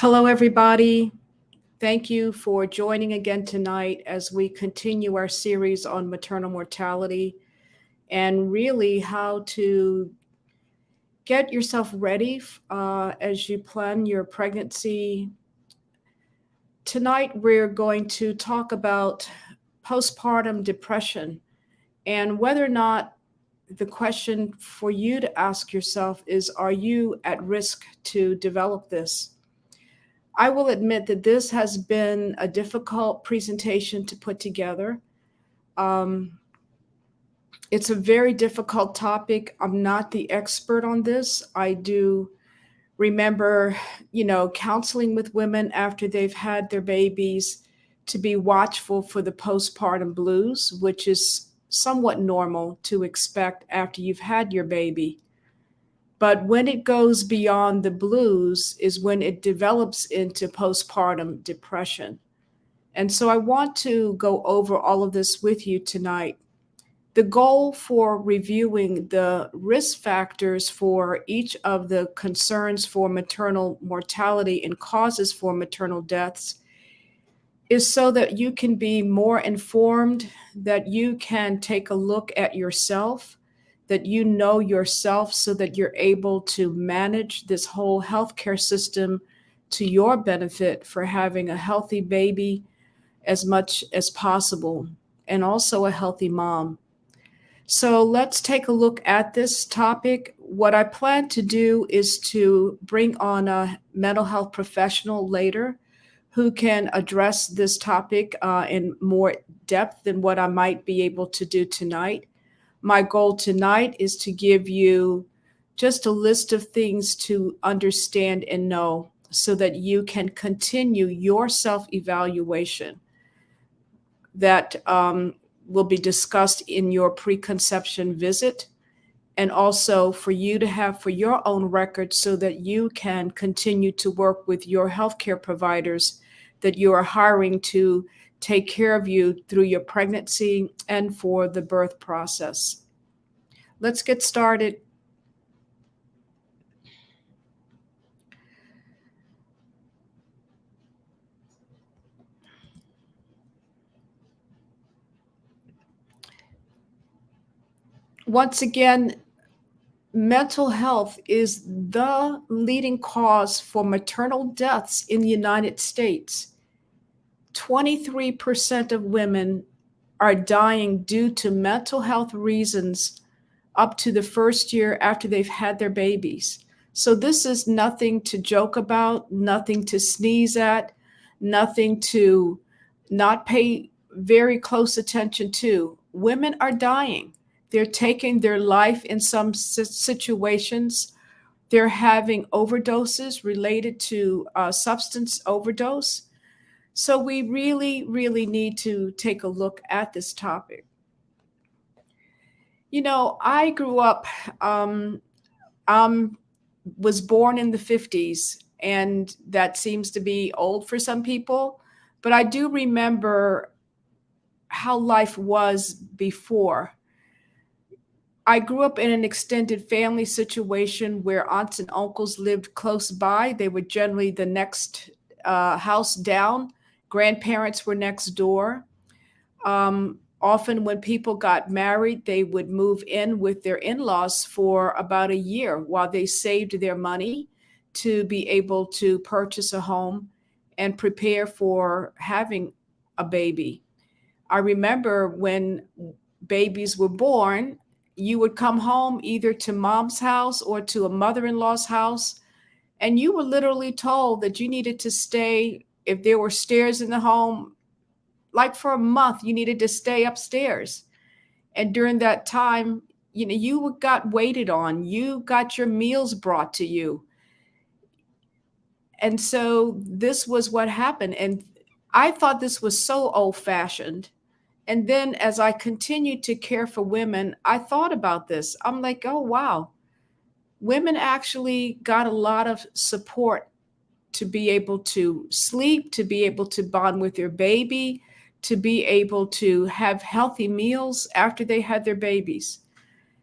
Hello, everybody. Thank you for joining again tonight as we continue our series on maternal mortality and really how to get yourself ready as you plan your pregnancy. Tonight, we're going to talk about postpartum depression and whether or not the question for you to ask yourself is, are you at risk to develop this? I will admit that this has been a difficult presentation to put together. Um, it's a very difficult topic. I'm not the expert on this. I do remember, counseling with women after they've had their babies to be watchful for the postpartum blues, which is somewhat normal to expect after you've had your baby. But when it goes beyond the blues is when it develops into postpartum depression. And so I want to go over all of this with you tonight. The goal for reviewing the risk factors for each of the concerns for maternal mortality and causes for maternal deaths is so that you can be more informed, that you can take a look at yourself, that you know yourself so that you're able to manage this whole healthcare system to your benefit for having a healthy baby as much as possible, and also a healthy mom. So let's take a look at this topic. What I plan to do is to bring on a mental health professional later who can address this topic in more depth than what I might be able to do tonight. My goal tonight is to give you just a list of things to understand and know so that you can continue your self-evaluation that will be discussed in your preconception visit, and also for you to have for your own record so that you can continue to work with your healthcare providers that you are hiring to take care of you through your pregnancy and for the birth process. Let's get started. Once again, mental health is the leading cause for maternal deaths in the United States. 23% of women are dying due to mental health reasons up to the first year after they've had their babies. So this is nothing to joke about, nothing to sneeze at, nothing to not pay very close attention to. Women are dying. They're taking their life in some situations. They're having overdoses related to substance overdose. So we really, really need to take a look at this topic. I grew up, was born in the 50s, and that seems to be old for some people. But I do remember how life was before. I grew up in an extended family situation where aunts and uncles lived close by. They were generally the next house down. Grandparents were next door. Often when people got married, they would move in with their in-laws for about a year while they saved their money to be able to purchase a home and prepare for having a baby. I remember when babies were born, you would come home either to mom's house or to a mother-in-law's house, and you were literally told that you needed to stay, if there were stairs in the home, like for a month, you needed to stay upstairs. And during that time, you got waited on, you got your meals brought to you. And so this was what happened. And I thought this was so old-fashioned. And then as I continued to care for women, I thought about this. I'm like, oh, wow. Women actually got a lot of support to be able to sleep, to be able to bond with their baby, to be able to have healthy meals after they had their babies.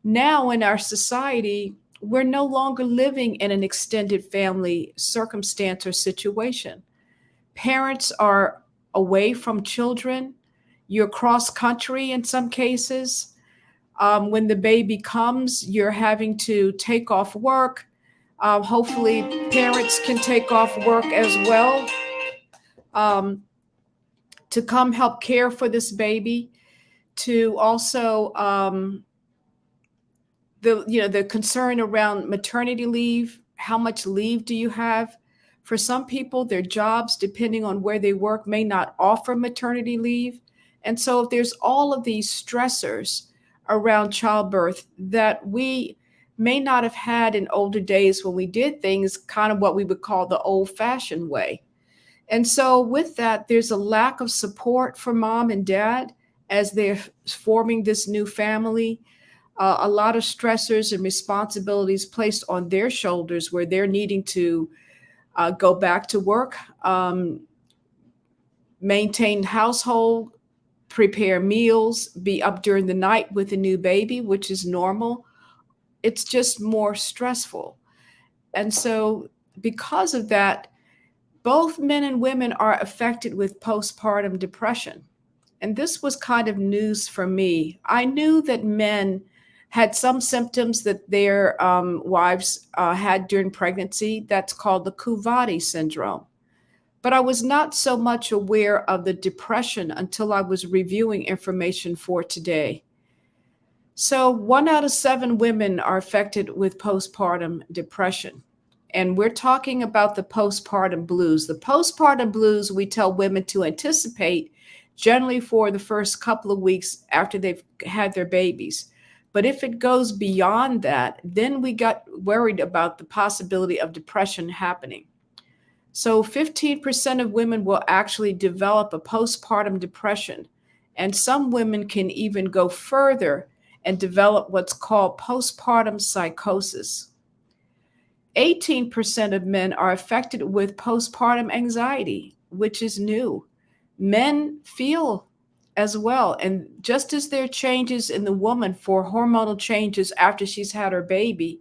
Now in our society, we're no longer living in an extended family circumstance or situation. Parents are away from children. You're cross country in some cases. When the baby comes, you're having to take off work. Hopefully, parents can take off work as well, um, to come help care for this baby. To also the concern around maternity leave. How much leave do you have? For some people, their jobs, depending on where they work, may not offer maternity leave. And so there's all of these stressors around childbirth that we may not have had in older days when we did things kind of what we would call the old-fashioned way. And so with that, there's a lack of support for mom and dad as they're forming this new family. A lot of stressors and responsibilities placed on their shoulders where they're needing to go back to work, maintain household, prepare meals, be up during the night with a new baby, which is normal. It's just more stressful. And so because of that, both men and women are affected with postpartum depression. And this was kind of news for me. I knew that men had some symptoms that their wives had during pregnancy. That's called the Couvati syndrome. But I was not so much aware of the depression until I was reviewing information for today. So 1 out of 7 women are affected with postpartum depression. And we're talking about the postpartum blues. The postpartum blues we tell women to anticipate generally for the first couple of weeks after they've had their babies. But if it goes beyond that, then we got worried about the possibility of depression happening. So 15% of women will actually develop a postpartum depression. And some women can even go further and develop what's called postpartum psychosis. 18% of men are affected with postpartum anxiety, which is new. Men feel as well. And just as there are changes in the woman for hormonal changes after she's had her baby,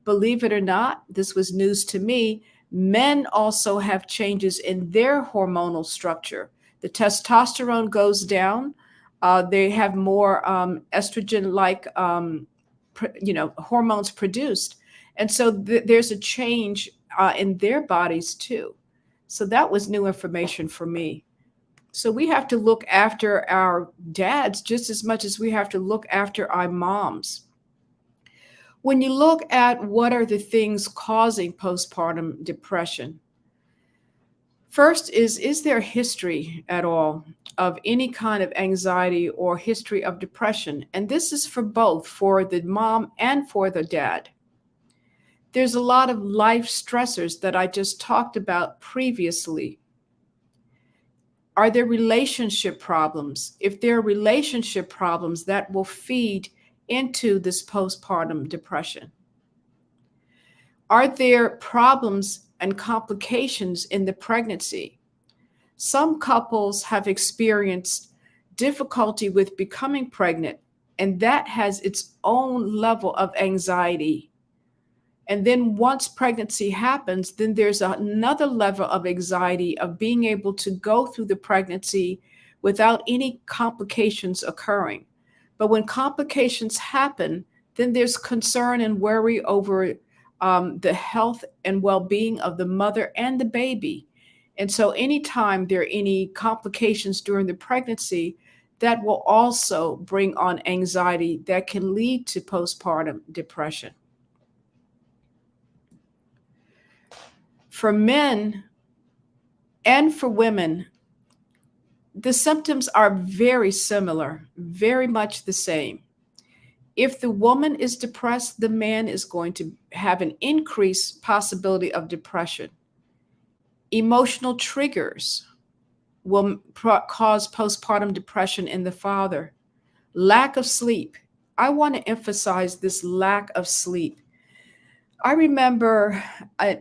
believe it or not, this was news to me, men also have changes in their hormonal structure. The testosterone goes down. They have more estrogen-like, hormones produced. And so there's a change in their bodies too. So that was new information for me. So we have to look after our dads just as much as we have to look after our moms. When you look at what are the things causing postpartum depression, first is there a history at all of any kind of anxiety or history of depression? And this is for both, for the mom and for the dad. There's a lot of life stressors that I just talked about previously. Are there relationship problems? If there are relationship problems, that will feed into this postpartum depression. Are there problems and complications in the pregnancy? Some couples have experienced difficulty with becoming pregnant, and that has its own level of anxiety. And then once pregnancy happens, then there's another level of anxiety of being able to go through the pregnancy without any complications occurring. But when complications happen, then there's concern and worry over the health and well-being of the mother and the baby. And so anytime there are any complications during the pregnancy, that will also bring on anxiety that can lead to postpartum depression. For men and for women, the symptoms are very similar, very much the same. If the woman is depressed, the man is going to have an increased possibility of depression. Emotional triggers will cause postpartum depression in the father. Lack of sleep. I want to emphasize this lack of sleep. I remember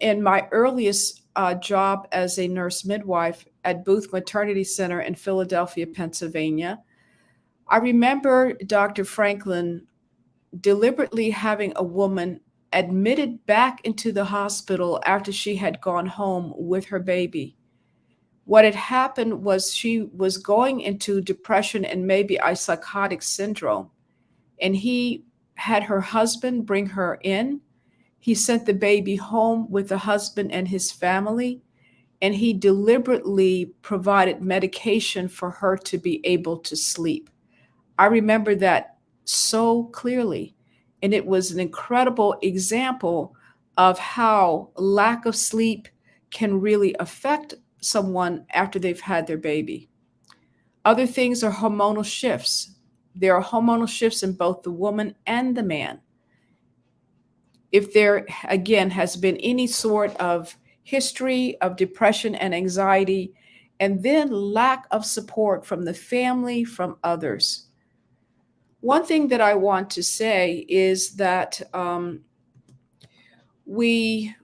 in my earliest job as a nurse midwife at Booth Maternity Center in Philadelphia, Pennsylvania, I remember Dr. Franklin deliberately having a woman admitted back into the hospital after she had gone home with her baby. What had happened was she was going into depression and maybe a psychotic syndrome. And he had her husband bring her in. He sent the baby home with the husband and his family. And he deliberately provided medication for her to be able to sleep. I remember that so clearly. And it was an incredible example of how lack of sleep can really affect someone after they've had their baby. Other things are hormonal shifts. There are hormonal shifts in both the woman and the man. If there, again, has been any sort of history of depression and anxiety, and then lack of support from the family, from others. One thing that I want to say is that we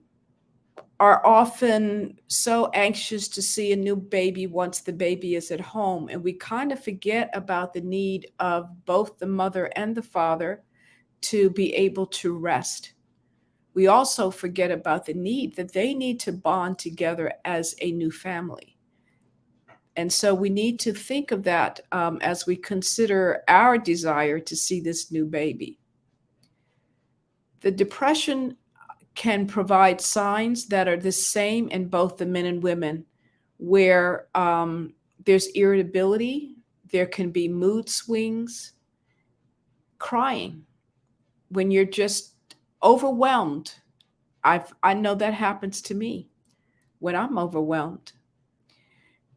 are often so anxious to see a new baby once the baby is at home, and we kind of forget about the need of both the mother and the father to be able to rest. We also forget about the need that they need to bond together as a new family. And so we need to think of that as we consider our desire to see this new baby. The depression can provide signs that are the same in both the men and women, where there's irritability, there can be mood swings, crying. When you're just overwhelmed, I know that happens to me when I'm overwhelmed.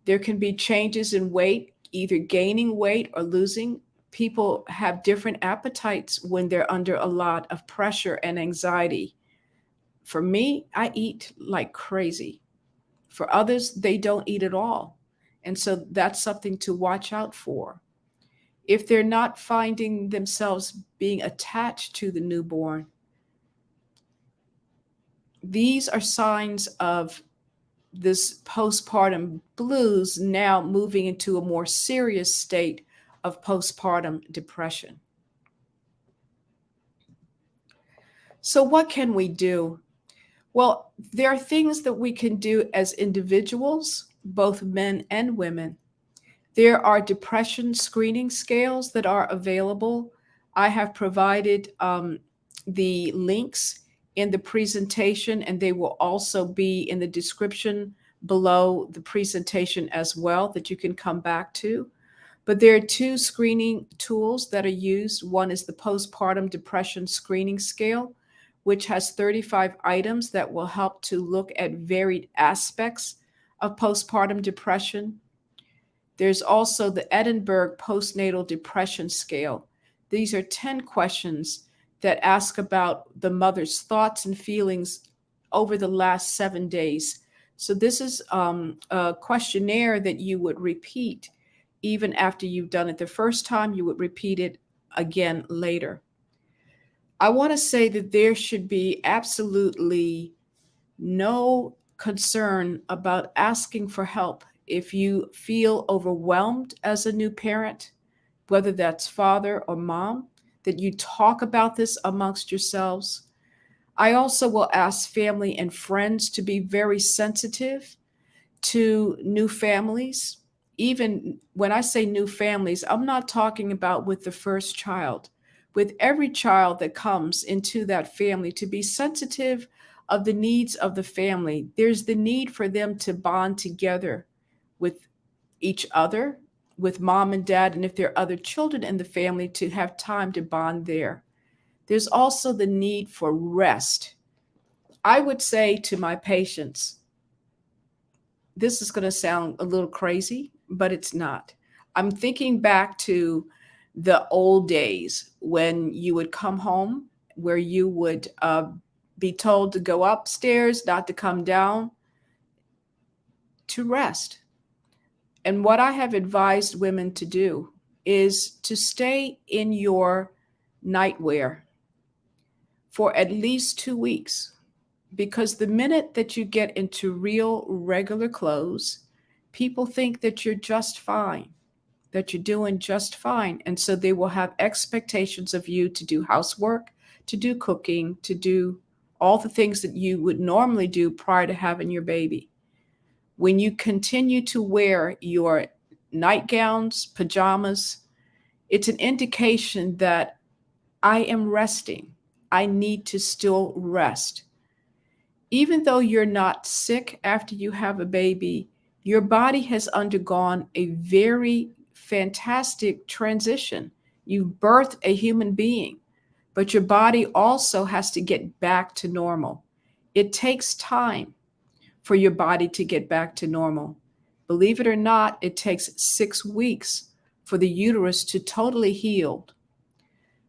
There can be changes in weight, either gaining weight or losing. People have different appetites when they're under a lot of pressure and anxiety. For me, I eat like crazy. For others, they don't eat at all. And so that's something to watch out for. If they're not finding themselves being attached to the newborn, these are signs of this postpartum blues now moving into a more serious state of postpartum depression. So what can we do? Well, there are things that we can do as individuals, both men and women. There are depression screening scales that are available. I have provided the links in the presentation, and they will also be in the description below the presentation as well that you can come back to. But there are two screening tools that are used. One is the Postpartum Depression Screening Scale, which has 35 items that will help to look at varied aspects of postpartum depression. There's also the Edinburg Postnatal Depression Scale. These are 10 questions that ask about the mother's thoughts and feelings over the last 7 days. So this is a questionnaire that you would repeat even after you've done it the first time. You would repeat it again later. I want to say that there should be absolutely no concern about asking for help if you feel overwhelmed as a new parent, whether that's father or mom, that you talk about this amongst yourselves. I also will ask family and friends to be very sensitive to new families. Even when I say new families, I'm not talking about with the first child. With every child that comes into that family, to be sensitive of the needs of the family. There's the need for them to bond together with each other, with mom and dad, and if there are other children in the family, to have time to bond there. There's also the need for rest. I would say to my patients, this is going to sound a little crazy, but it's not. I'm thinking back to the old days when you would come home, where you would be told to go upstairs, not to come down, to rest. And what I have advised women to do is to stay in your nightwear for at least 2 weeks. Because the minute that you get into real regular clothes, people think that you're just fine, that you're doing just fine. And so they will have expectations of you to do housework, to do cooking, to do all the things that you would normally do prior to having your baby. When you continue to wear your nightgowns, pajamas, it's an indication that I am resting. I need to still rest. Even though you're not sick after you have a baby, your body has undergone a very fantastic transition. You've birthed a human being, but your body also has to get back to normal. It takes time for your body to get back to normal. Believe it or not, it takes 6 weeks for the uterus to totally heal.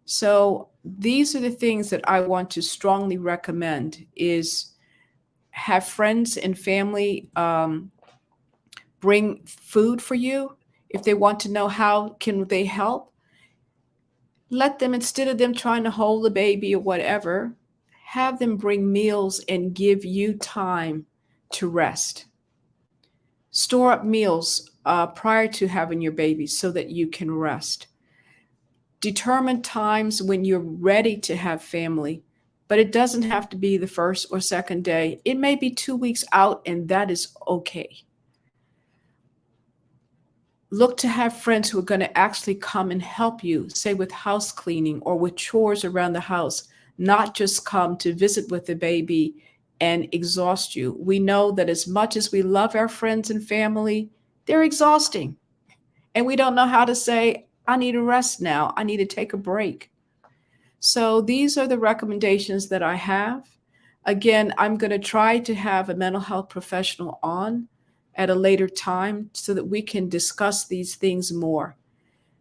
So these are the things that I want to strongly recommend is have friends and family bring food for you. If they want to know how can they help, let them, instead of them trying to hold the baby or whatever, have them bring meals and give you time to rest. Store up meals prior to having your baby so that you can rest. Determine times when you're ready to have family, but it doesn't have to be the first or second day. It may be 2 weeks out, and that is okay. Look to have friends who are going to actually come and help you, say with house cleaning or with chores around the house, not just come to visit with the baby and exhaust you. We know that as much as we love our friends and family, they're exhausting. And we don't know how to say, I need a rest now. I need to take a break. So these are the recommendations that I have. Again, I'm going to try to have a mental health professional on at a later time so that we can discuss these things more.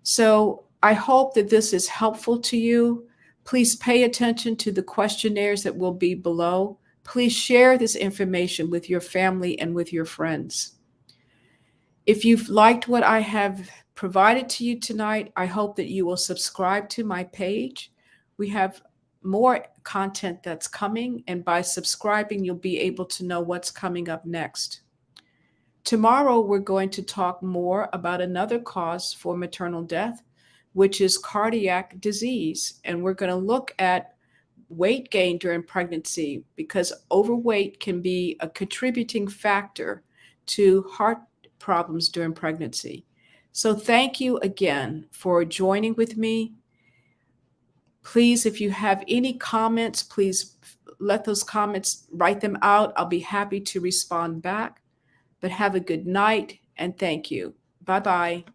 So I hope that this is helpful to you. Please pay attention to the questionnaires that will be below. Please share this information with your family and with your friends. If you've liked what I have provided to you tonight, I hope that you will subscribe to my page. We have more content that's coming, and by subscribing, you'll be able to know what's coming up next. Tomorrow, we're going to talk more about another cause for maternal death, which is cardiac disease. And we're going to look at weight gain during pregnancy because overweight can be a contributing factor to heart problems during pregnancy. So thank you again for joining with me. Please, if you have any comments, please let those comments, write them out. I'll be happy to respond back. But have a good night and thank you. Bye-bye.